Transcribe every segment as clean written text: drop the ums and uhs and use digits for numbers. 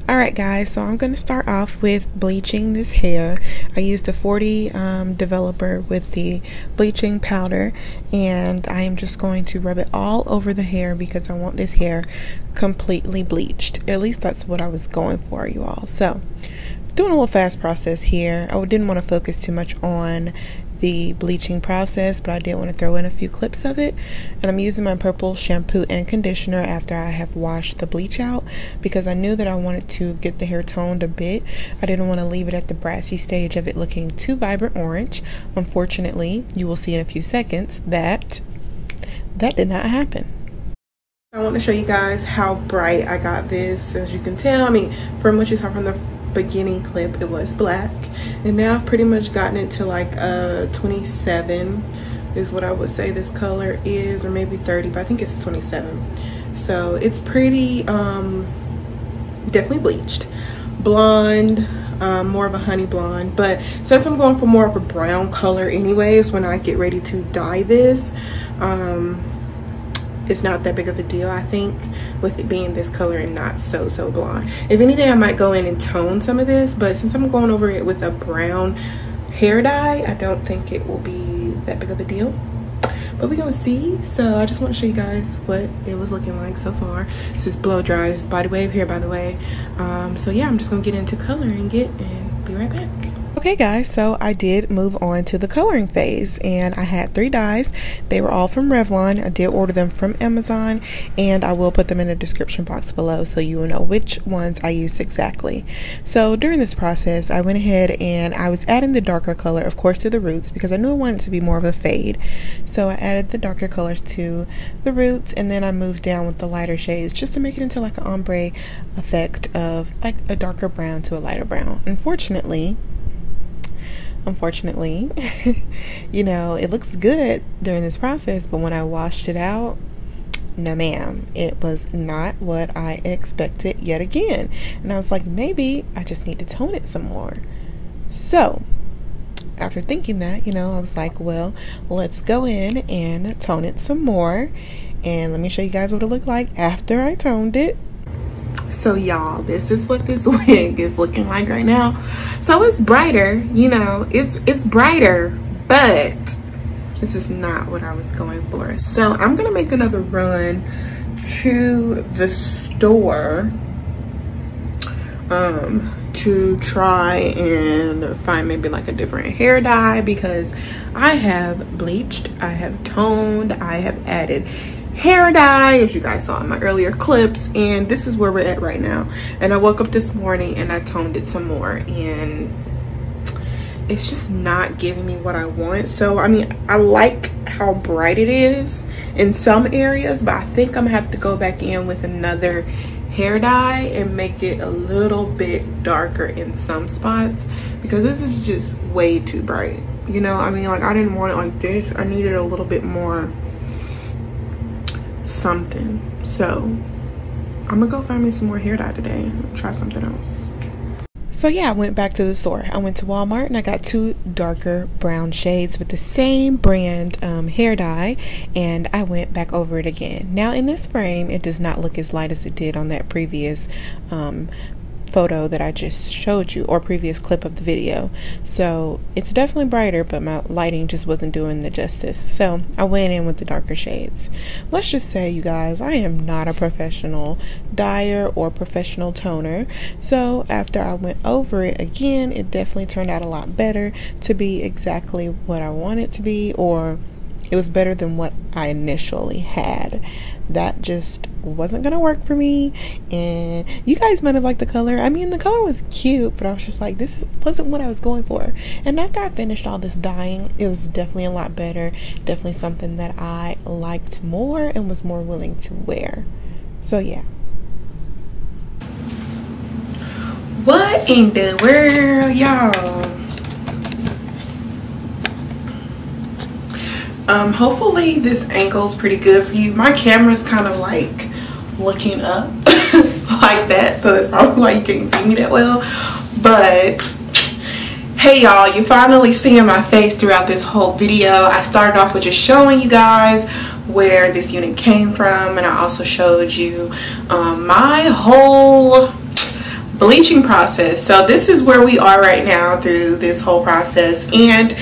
Alright guys, so I'm going to start off with bleaching this hair. I used a 40 developer with the bleaching powder, and I am just going to rub it all over the hair because I want this hair completely bleached. At least that's what I was going for, you all. So, doing a little fast process here. I didn't want to focus too much on the bleaching process, but I did want to throw in a few clips of it. And I'm using my purple shampoo and conditioner after I have washed the bleach out because I knew that I wanted to get the hair toned a bit. I didn't want to leave it at the brassy stage of it looking too vibrant orange. Unfortunately, you will see in a few seconds that did not happen. I want to show you guys how bright I got this. As you can tell, I mean, from what you saw from the beginning clip, it was black, and now I've pretty much gotten it to like 27 is what I would say this color is, or maybe 30, but I think it's 27. So it's pretty definitely bleached blonde, more of a honey blonde, but since I'm going for more of a brown color anyways when I get ready to dye this, it's not that big of a deal, I think, with it being this color and not so blonde. If anything, I might go in and tone some of this, but since I'm going over it with a brown hair dye, I don't think it will be that big of a deal. But we're gonna see. So I just want to show you guys what it was looking like so far. This is blow dry. This is body wave hair, by the way. So yeah, I'm just gonna get into coloring it and be right back. Okay guys, so I did move on to the coloring phase, and I had 3 dyes. They were all from Revlon. I did order them from Amazon, and I will put them in the description box below so you will know which ones I used exactly. So during this process, I went ahead and I was adding the darker color, of course, to the roots because I knew I wanted it to be more of a fade. So I added the darker colors to the roots, and then I moved down with the lighter shades just to make it into like an ombre effect of like a darker brown to a lighter brown. Unfortunately, you know, it looks good during this process, but when I washed it out, no ma'am, it was not what I expected yet again. And I was like, maybe I just need to tone it some more. So after thinking that, you know, I was like, well, let's go in and tone it some more, and let me show you guys what it looked like after I toned it. So y'all, this is what this wig is looking like right now. So it's brighter, you know, it's brighter, but this is not what I was going for. So I'm gonna make another run to the store to try and find maybe like a different hair dye, because I have bleached, I have toned, I have added hair dye, as you guys saw in my earlier clips, and this is where we're at right now. And I woke up this morning and I toned it some more, and it's just not giving me what I want. So I mean, I like how bright it is in some areas, but I think I'm gonna have to go back in with another hair dye and make it a little bit darker in some spots, because this is just way too bright, you know. I mean, like, I didn't want it like this. I needed a little bit more something. So I'm gonna go find me some more hair dye today and try something else. So yeah, I went back to the store. I went to Walmart and I got 2 darker brown shades with the same brand hair dye, and I went back over it again. Now in this frame, it does not look as light as it did on that previous photo that I just showed you, or previous clip of the video. So it's definitely brighter, but my lighting just wasn't doing the justice. So I went in with the darker shades. Let's just say, you guys, I am not a professional dyer or professional toner. So after I went over it again, it definitely turned out a lot better to be exactly what I want it to be, or it was better than what I initially had. That just wasn't gonna work for me, and you guys might have liked the color. I mean, the color was cute, but I was just like, this wasn't what I was going for. And after I finished all this dyeing, it was definitely a lot better, definitely something that I liked more and was more willing to wear. So yeah. What in the world, y'all? Hopefully this angle's pretty good for you. My camera's kind of like looking up like that, so that's probably why you can't see me that well. But hey y'all, you finally seeing my face throughout this whole video. I started off with just showing you guys where this unit came from, and I also showed you my whole bleaching process. So this is where we are right now through this whole process, and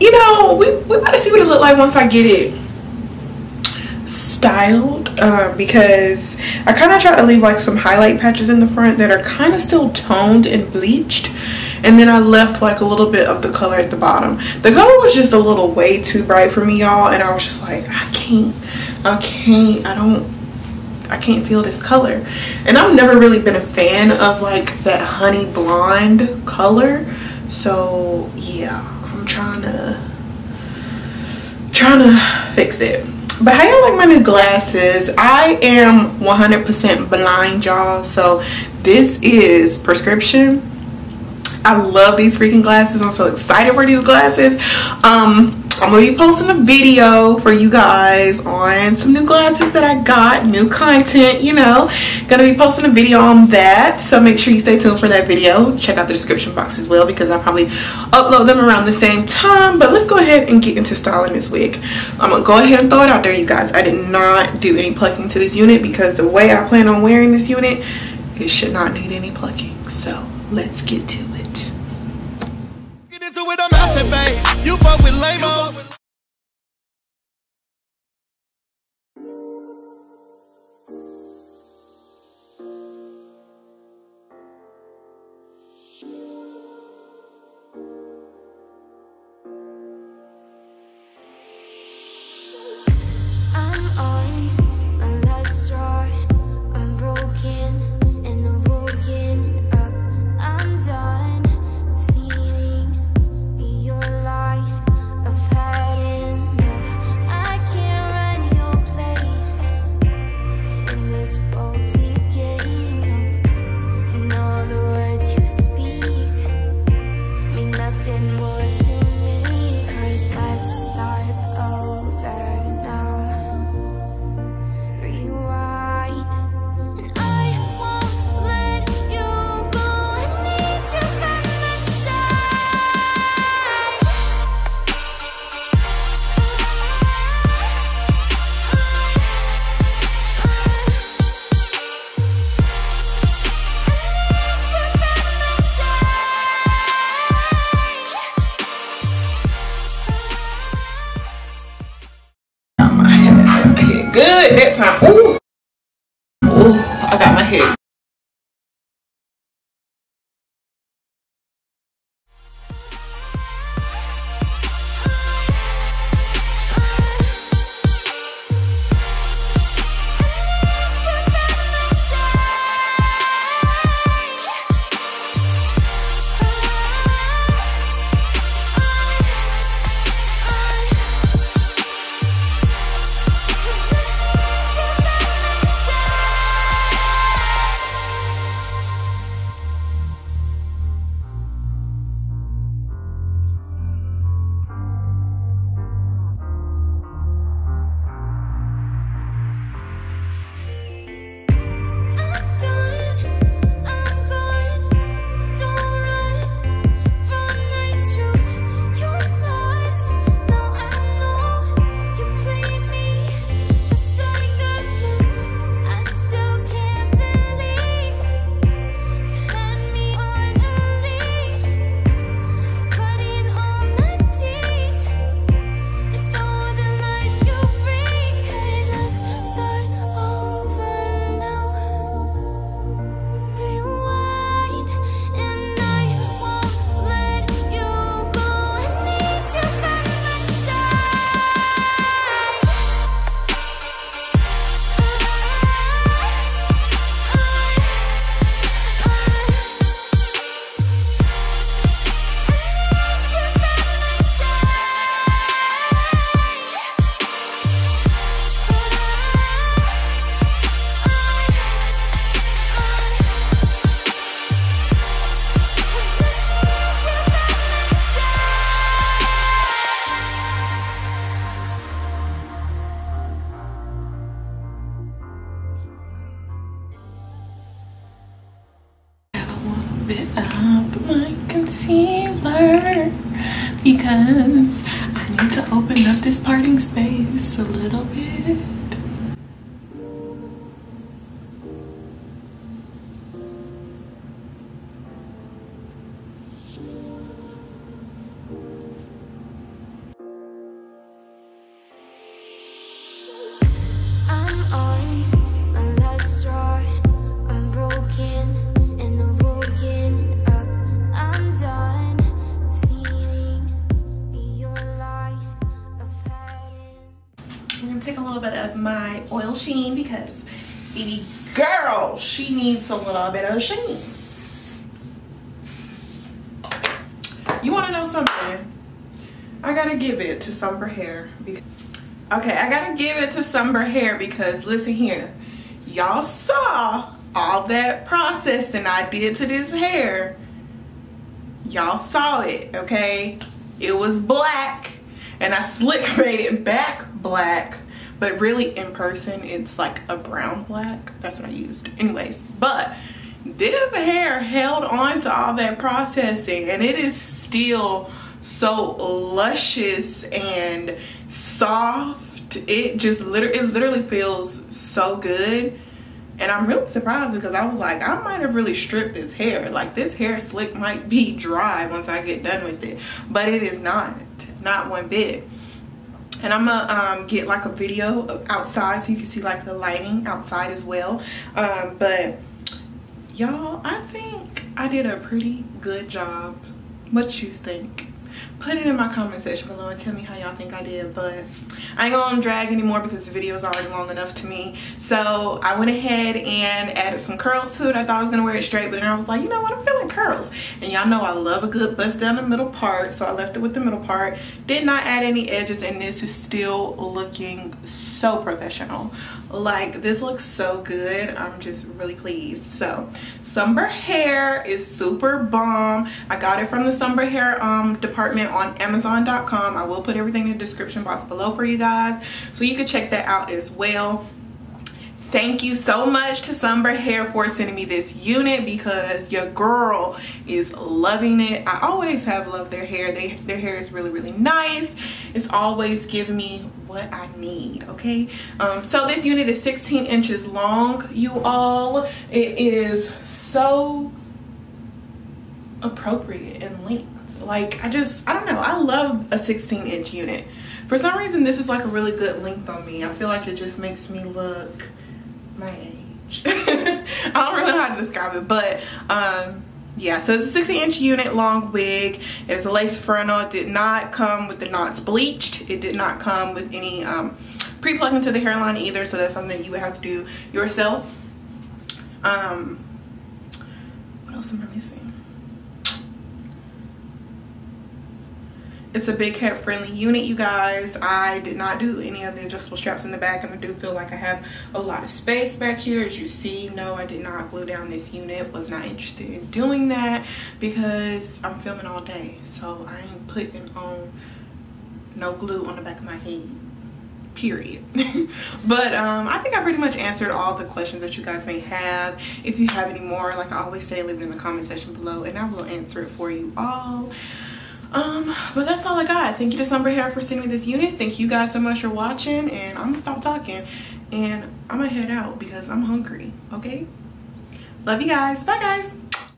you know, we about to see what it look like once I get it styled, because I kind of try to leave like some highlight patches in the front that are kind of still toned and bleached, and then I left like a little bit of the color at the bottom. The color was just a little way too bright for me, y'all, and I was just like, I can't feel this color. And I've never really been a fan of like that honey blonde color, so yeah, I'm trying to fix it. But how y'all like my new glasses? I am 100% blind, y'all, so this is prescription. I love these freaking glasses. I'm so excited for these glasses. I'm gonna be posting a video for you guys on some new glasses that I got, new content, you know. Gonna be posting a video on that, so make sure you stay tuned for that video. Check out the description box as well, because I'll probably upload them around the same time. But let's go ahead and get into styling this wig. I'm gonna go ahead and throw it out there, you guys. I did not do any plucking to this unit, because the way I plan on wearing this unit, it should not need any plucking. So let's get to it. Get into it, I'm out there, babe. You fuck with lame-os. Good that time. Ooh, ooh, I got my head. Bit of my concealer, because I need to open up this parting space a little bit. take a little bit of my oil sheen because baby girl, she needs a little bit of sheen. You want to know something? I gotta give it to Sunber hair. Okay, I gotta give it to Sunber hair because listen here, y'all saw all that processing I did to this hair. Y'all saw it, okay? It was black and I slick made it back black, but really in person it's like a brown black. That's what I used anyways. But this hair held on to all that processing and it is still so luscious and soft. It literally feels so good. And I'm really surprised because I was like, I might have really stripped this hair. Like this hair slick might be dry once I get done with it, but it is not one bit. And I'm gonna get like a video of outside so you can see like the lighting outside as well. But y'all, I think I did a pretty good job. What you think? Put it in my comment section below and tell me how y'all think I did. But I ain't gonna drag anymore because the video is already long enough to me. So I went ahead and added some curls to it. I thought I was gonna wear it straight, but then I was like, you know what, I'm feeling curls. And y'all know I love a good bust down the middle part, so I left it with the middle part. Did not add any edges, and this is still looking so professional. Like this looks so good. I'm just really pleased. So Sunber hair is super bomb. I got it from the Sunber hair department on Amazon.com. I will put everything in the description box below for you guys so you can check that out as well. Thank you so much to Sunber hair for sending me this unit because your girl is loving it. I always have loved their hair. Their hair is really nice. It's always giving me what I need, okay? So this unit is 16 inches long, you all. It is so appropriate in length. Like I don't know, I love a 16-inch unit. For some reason this is like a really good length on me. I feel like it just makes me look my age. I don't really know how to describe it, but yeah, so it's a 16-inch unit long wig. It's a lace frontal. It did not come with the knots bleached. It did not come with any pre-plugging to the hairline either, so that's something you would have to do yourself. What else am I missing? It's a big head friendly unit, you guys. I did not do any of the adjustable straps in the back, and I do feel like I have a lot of space back here. As you see, no, I did not glue down this unit. Was not interested in doing that because I'm filming all day, so I ain't putting on no glue on the back of my head, period. But I think I pretty much answered all the questions that you guys may have. If you have any more, like I always say, leave it in the comment section below and I will answer it for you all. But that's all I got. Thank you to Sunber hair for sending me this unit. Thank you guys so much for watching, and I'm gonna stop talking and I'm gonna head out because I'm hungry. Okay, love you guys. Bye guys.